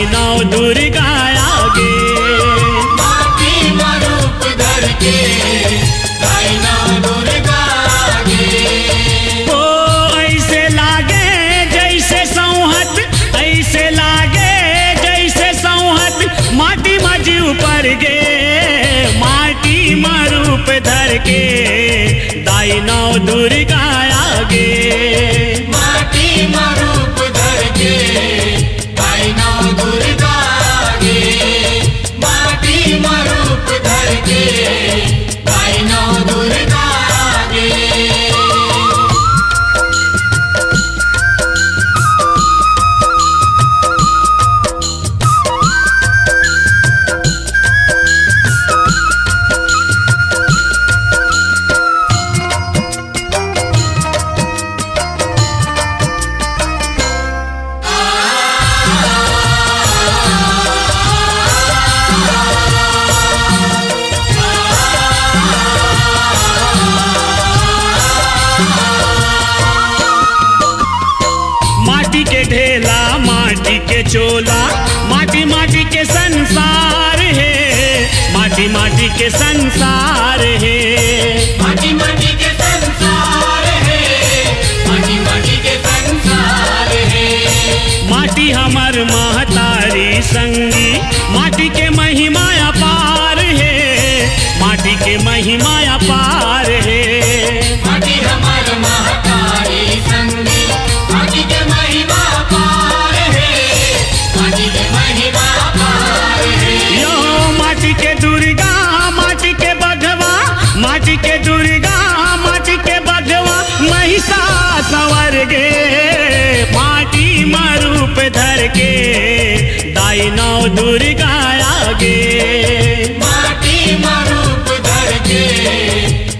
नौ दुर्गा आगे। माटी में रूप धर के दाई नौ दुर्गा आगे। ओ ऐसे लागे जैसे संहत, ऐसे लागे जैसे संहत माटी में जीव पर गे। माटी में रूप धर के दाई नौ दुर्गा आगे। माटी में रूप धर के दाई नौ दुर्गा आगे। माटी में रूप धर के दाई नौ दुर्गा आगे। माटी के ढेला माटी के चोला, माटी माटी के संसार है। माटी माटी के संसार है। माटी माटी के संसार है। माटी माटी के संसार है। माटी हमर महतारी संगी, माटी के महिमा अपार है। माटी के महिमा अपार है। माटी हमार महतारी संगी, माटी के महिमा पार है। माटी के महिमा पार है। यो माटी के दुर्गा माटी के बघवा, माटी के दुर्गा माटी के बघवा महिषा सवर गे। माटी में रूप धर के दाई नौ दुर्गा आगे। माटी में रूप धर के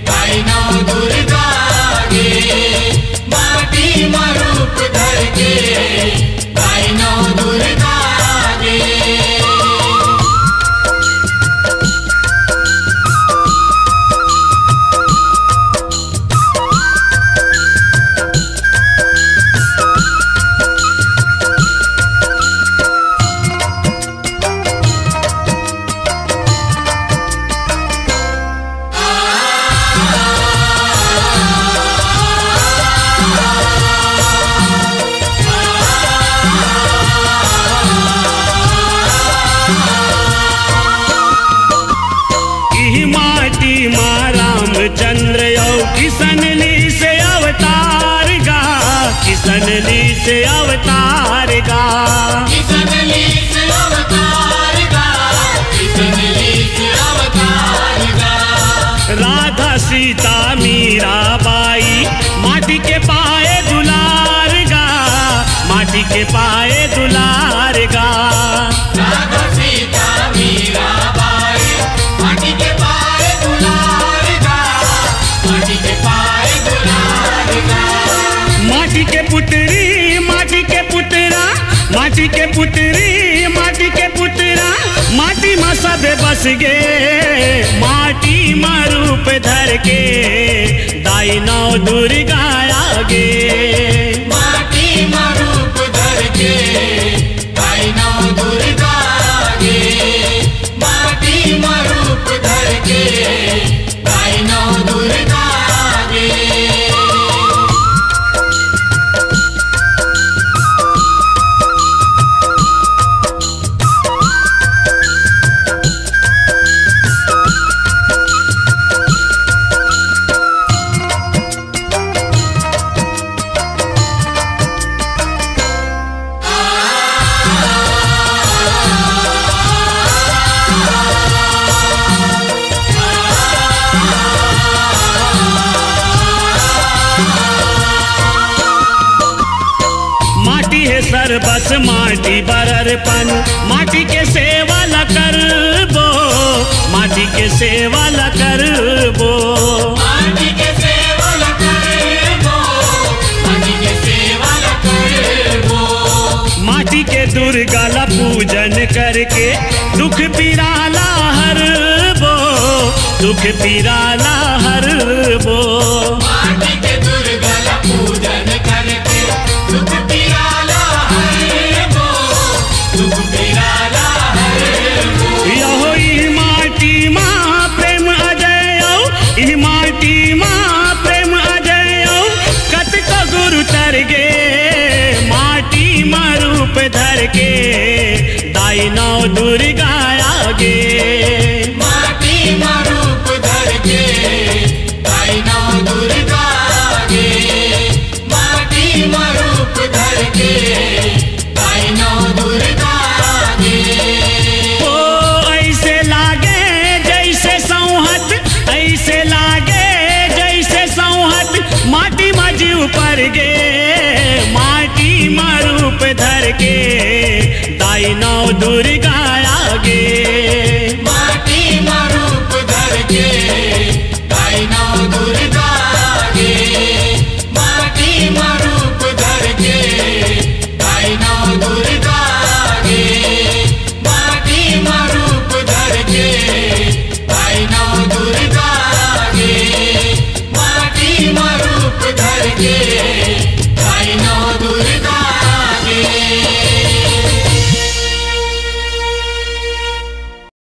दाई नौ दुर्गा आगे। माटी में रूप धर के दाई नौ दुर्गा आगे। ई माटी माँ रामचंद्र यौ किशन ली से अवतार गा। किशन ली से अवतार गा। किशन ली से अवतार गा। किशन ली से अवतार गा। राधा सीता मीरा बाई माटी के पाए दुलार गा। माटी के पाए दुलार गा। राधा सीता मीरा बाई माटी के पाए दुलार गा। माटी के पाए दुलार गा। माटी के पुत्री माटी के पुतरा, माटी के पुत्री माटी के पुतरा माटी में सब बस गे। माटी में रूप धर के दाई नौ दुर्गा आगे। माटी में रूप धर के दाई नौ दुर्गा आगे। माटी में रूप धर के दाई नौ दुर्गा आगे। माटी है सर्वस माटी बररपन, माटी के सेवा ल करबो। माटी के सेवा ल करबो। माटी के सेवा ल करबो। माटी के सेवा ल करबो। माटी के दुर्गा ला पूजन करके दुख पीराला हरबो। दुख पीराला हरबो। माटी के दुर्गा ला पूजन करके दुख पीराला हरबो। दुख पीरा माटी मा जीव पर गे माटी मा रूप धर के दाई नौ दुर्गा आगे माटी मा रूप धर के दाई नौ दुर्गा आगे माटी मा रूप धर के दाई नौ दुर्गा आगे माटी मा रूप धर के दाई नौ दुर्गा आगे माटी मा रूप धर के